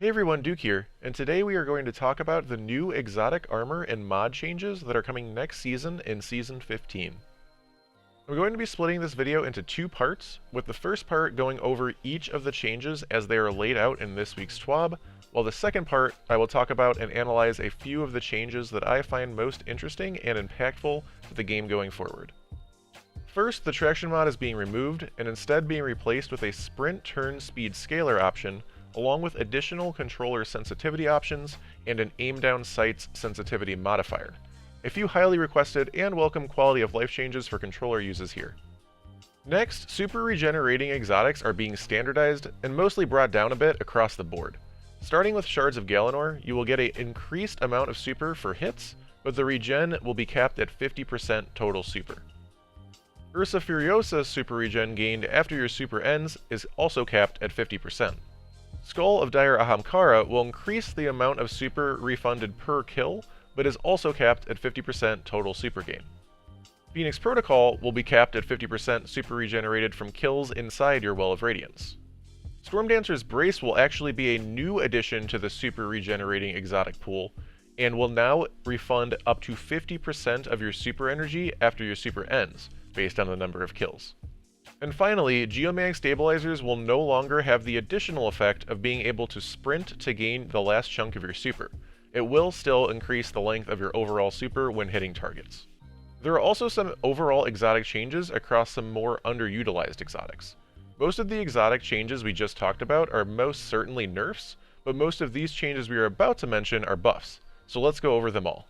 Hey everyone, Duke here, and today we are going to talk about the new exotic armor and mod changes that are coming next season in Season 15. I'm going to be splitting this video into two parts, with the first part going over each of the changes as they are laid out in this week's TWAB, while the second part I will talk about and analyze a few of the changes that I find most interesting and impactful to the game going forward. First, the traction mod is being removed and instead being replaced with a sprint turn speed scaler option, along with additional controller sensitivity options and an aim down sights sensitivity modifier. A few highly requested and welcome quality of life changes for controller uses here. Next, super regenerating exotics are being standardized and mostly brought down a bit across the board. Starting with Shards of Galanor, you will get an increased amount of super for hits, but the regen will be capped at 50% total super. Ursa Furiosa's super regen gained after your super ends is also capped at 50%. Skull of Dire Ahamkara will increase the amount of super refunded per kill, but is also capped at 50% total super gain. Phoenix Protocol will be capped at 50% super regenerated from kills inside your Well of Radiance. Stormdancer's Brace will actually be a new addition to the super regenerating exotic pool, and will now refund up to 50% of your super energy after your super ends, based on the number of kills. And finally, Geomag Stabilizers will no longer have the additional effect of being able to sprint to gain the last chunk of your super. It will still increase the length of your overall super when hitting targets. There are also some overall exotic changes across some more underutilized exotics. Most of the exotic changes we just talked about are most certainly nerfs, but most of these changes we are about to mention are buffs, so let's go over them all.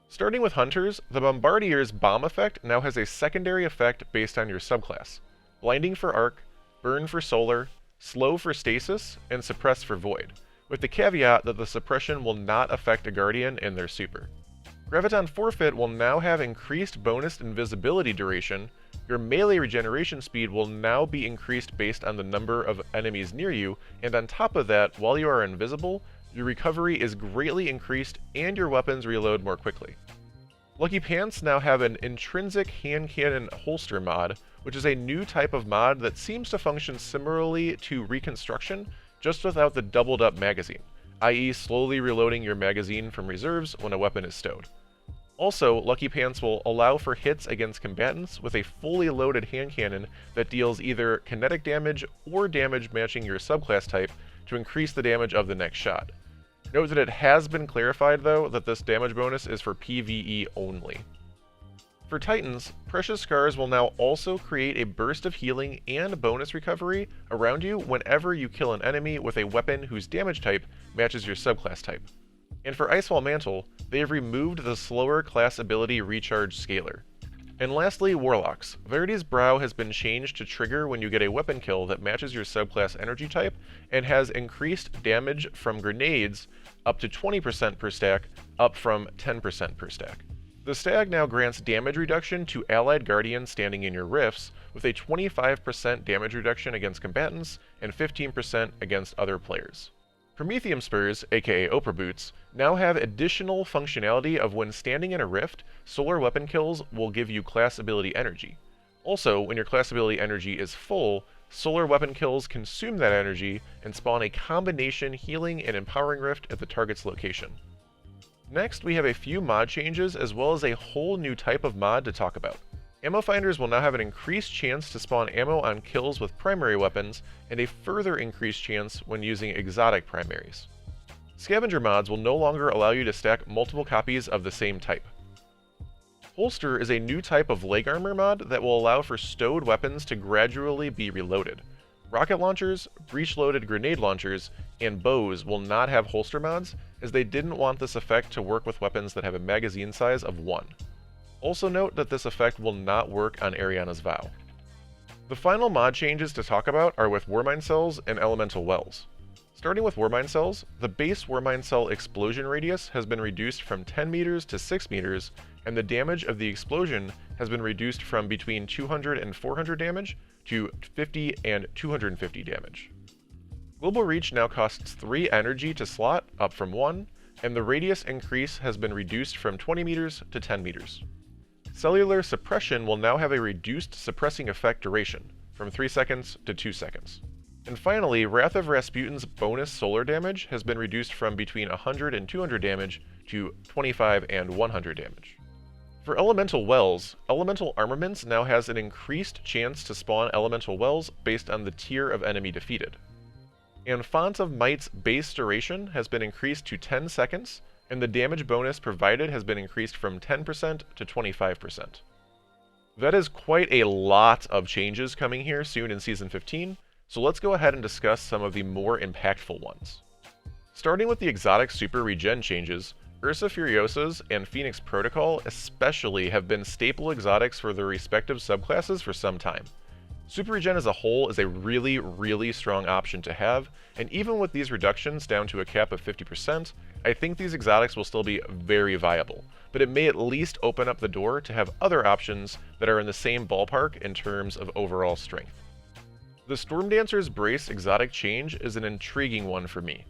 Starting with Hunters, the Bombardier's Bomb effect now has a secondary effect based on your subclass. Blinding for Arc, Burn for Solar, Slow for Stasis, and Suppress for Void, with the caveat that the suppression will not affect a Guardian in their super. Graviton Forfeit will now have increased bonus invisibility duration, your melee regeneration speed will now be increased based on the number of enemies near you, and on top of that, while you are invisible, your recovery is greatly increased and your weapons reload more quickly. Lucky Pants now have an intrinsic hand cannon holster mod, which is a new type of mod that seems to function similarly to Reconstruction, just without the doubled up magazine, i.e. slowly reloading your magazine from reserves when a weapon is stowed. Also, Lucky Pants will allow for hits against combatants with a fully loaded hand cannon that deals either kinetic damage or damage matching your subclass type to increase the damage of the next shot. Note that it has been clarified, though, that this damage bonus is for PvE only. For Titans, Precious Scars will now also create a burst of healing and bonus recovery around you whenever you kill an enemy with a weapon whose damage type matches your subclass type. And for Icefall Mantle, they have removed the slower class ability recharge scaler. And lastly, Warlocks. Verity's Brow has been changed to trigger when you get a weapon kill that matches your subclass energy type, and has increased damage from grenades up to 20% per stack, up from 10% per stack. The stag now grants damage reduction to allied guardians standing in your rifts, with a 25% damage reduction against combatants and 15% against other players. Promethium Spurs, aka Oprah Boots, now have additional functionality of when standing in a rift, solar weapon kills will give you class ability energy. Also, when your class ability energy is full, solar weapon kills consume that energy and spawn a combination healing and empowering rift at the target's location. Next, we have a few mod changes as well as a whole new type of mod to talk about. Ammo finders will now have an increased chance to spawn ammo on kills with primary weapons, and a further increased chance when using exotic primaries. Scavenger mods will no longer allow you to stack multiple copies of the same type. Holster is a new type of leg armor mod that will allow for stowed weapons to gradually be reloaded. Rocket launchers, breech-loaded grenade launchers, and bows will not have holster mods, as they didn't want this effect to work with weapons that have a magazine size of 1. Also note that this effect will not work on Ariana's Vow. The final mod changes to talk about are with Warmind cells and Elemental Wells. Starting with Warmind cells, the base Warmind cell explosion radius has been reduced from 10 meters to 6 meters, and the damage of the explosion has been reduced from between 200 and 400 damage to 50 and 250 damage. Global Reach now costs 3 energy to slot, up from 1, and the radius increase has been reduced from 20 meters to 10 meters. Cellular Suppression will now have a reduced suppressing effect duration, from 3 seconds to 2 seconds. And finally, Wrath of Rasputin's bonus solar damage has been reduced from between 100 and 200 damage to 25 and 100 damage. For Elemental Wells, Elemental Armaments now has an increased chance to spawn Elemental Wells based on the tier of enemy defeated. And Font of Might's base duration has been increased to 10 seconds, and the damage bonus provided has been increased from 10% to 25%. That is quite a lot of changes coming here soon in Season 15, so let's go ahead and discuss some of the more impactful ones. Starting with the exotic super regen changes, Ursa Furiosas and Phoenix Protocol especially have been staple exotics for their respective subclasses for some time. Super regen as a whole is a really strong option to have, and even with these reductions down to a cap of 50%, I think these exotics will still be very viable, but it may at least open up the door to have other options that are in the same ballpark in terms of overall strength. The Stormdancer's Brace exotic change is an intriguing one for me.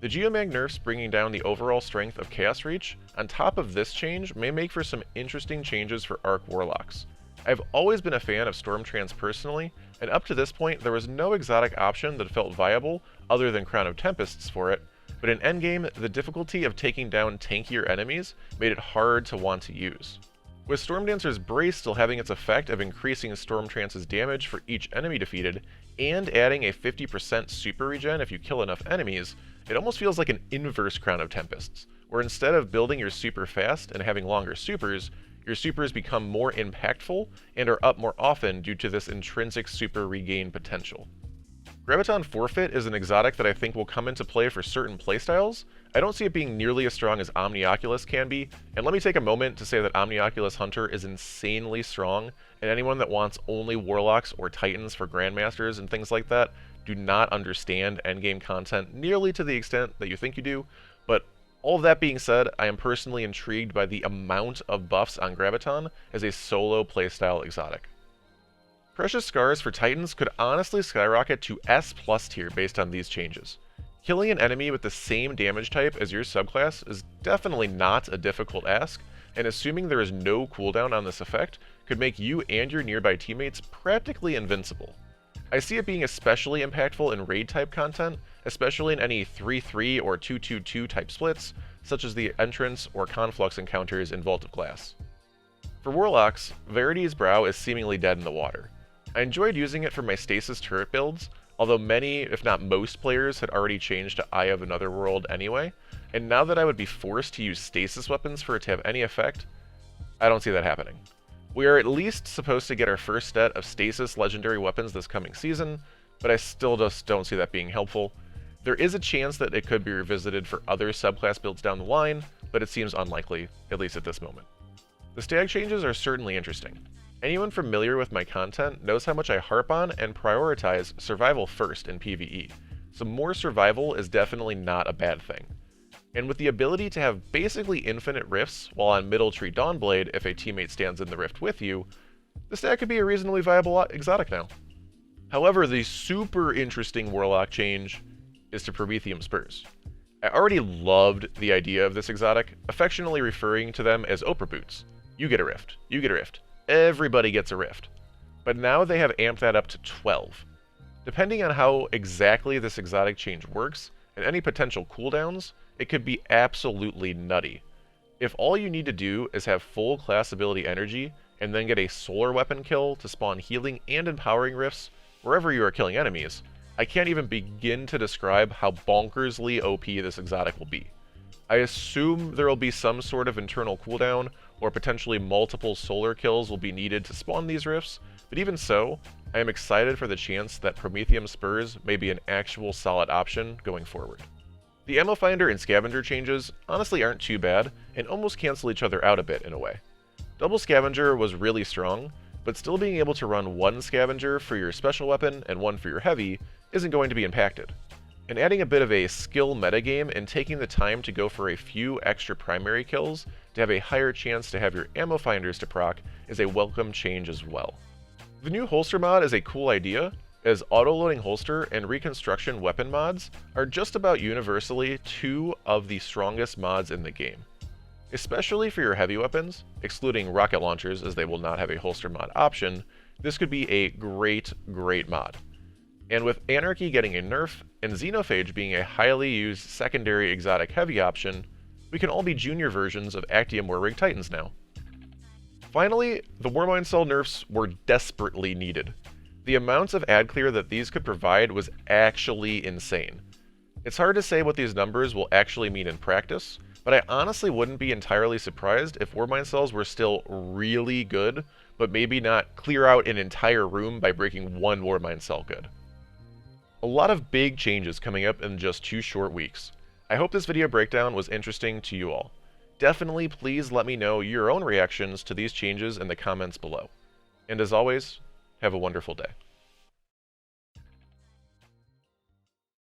The Geomag nerfs bringing down the overall strength of Chaos Reach, on top of this change, may make for some interesting changes for Arc Warlocks. I've always been a fan of Stormtrance personally, and up to this point there was no exotic option that felt viable other than Crown of Tempests for it, but in endgame, the difficulty of taking down tankier enemies made it hard to want to use. With Stormdancer's Brace still having its effect of increasing Stormtrance's damage for each enemy defeated, and adding a 50% super regen if you kill enough enemies, it almost feels like an inverse Crown of Tempests, where instead of building your super fast and having longer supers, your supers become more impactful and are up more often due to this intrinsic super regain potential. Graviton Forfeit is an exotic that I think will come into play for certain playstyles. I don't see it being nearly as strong as Omnioculus can be, and let me take a moment to say that Omnioculus Hunter is insanely strong, and anyone that wants only Warlocks or Titans for Grandmasters and things like that do not understand endgame content nearly to the extent that you think you do, but all of that being said, I am personally intrigued by the amount of buffs on Graviton as a solo playstyle exotic. Precious Scars for Titans could honestly skyrocket to S+ tier based on these changes. Killing an enemy with the same damage type as your subclass is definitely not a difficult ask, and assuming there is no cooldown on this effect could make you and your nearby teammates practically invincible. I see it being especially impactful in raid type content, especially in any 3-3 or 2-2-2 type splits, such as the entrance or conflux encounters in Vault of Glass. For Warlocks, Verity's Brow is seemingly dead in the water. I enjoyed using it for my Stasis turret builds, although many, if not most players, had already changed to Eye of Another World anyway, and now that I would be forced to use Stasis weapons for it to have any effect, I don't see that happening. We are at least supposed to get our first set of Stasis legendary weapons this coming season, but I still just don't see that being helpful. There is a chance that it could be revisited for other subclass builds down the line, but it seems unlikely, at least at this moment. The stag changes are certainly interesting. Anyone familiar with my content knows how much I harp on and prioritize survival first in PvE, so more survival is definitely not a bad thing. And with the ability to have basically infinite rifts while on Middle Tree Dawnblade if a teammate stands in the rift with you, the stag could be a reasonably viable exotic now. However, the super interesting Warlock change is to Prometheum Spurs. I already loved the idea of this exotic, affectionately referring to them as Oprah Boots. You get a rift, you get a rift. Everybody gets a rift. But now they have amped that up to 12. Depending on how exactly this exotic change works, and any potential cooldowns, it could be absolutely nutty. If all you need to do is have full class ability energy, and then get a solar weapon kill to spawn healing and empowering rifts wherever you are killing enemies, I can't even begin to describe how bonkersly OP this exotic will be. I assume there will be some sort of internal cooldown, or potentially multiple solar kills will be needed to spawn these rifts, but even so, I am excited for the chance that Prometheum Spurs may be an actual solid option going forward. The Ammo Finder and Scavenger changes honestly aren't too bad, and almost cancel each other out a bit in a way. Double Scavenger was really strong, but still being able to run one Scavenger for your special weapon and one for your heavy isn't going to be impacted. And adding a bit of a skill metagame and taking the time to go for a few extra primary kills to have a higher chance to have your ammo finders to proc is a welcome change as well. The new holster mod is a cool idea, as auto-loading holster and reconstruction weapon mods are just about universally two of the strongest mods in the game. Especially for your heavy weapons, excluding rocket launchers as they will not have a holster mod option, this could be a great mod. And with Anarchy getting a nerf, and Xenophage being a highly used secondary exotic heavy option, we can all be junior versions of Actium Warrig Titans now. Finally, the Warmind Cell nerfs were desperately needed. The amounts of ad clear that these could provide was actually insane. It's hard to say what these numbers will actually mean in practice, but I honestly wouldn't be entirely surprised if Warmind Cells were still really good, but maybe not clear out an entire room by breaking one Warmind Cell good. A lot of big changes coming up in just 2 short weeks. I hope this video breakdown was interesting to you all. Definitely please let me know your own reactions to these changes in the comments below. And as always, have a wonderful day.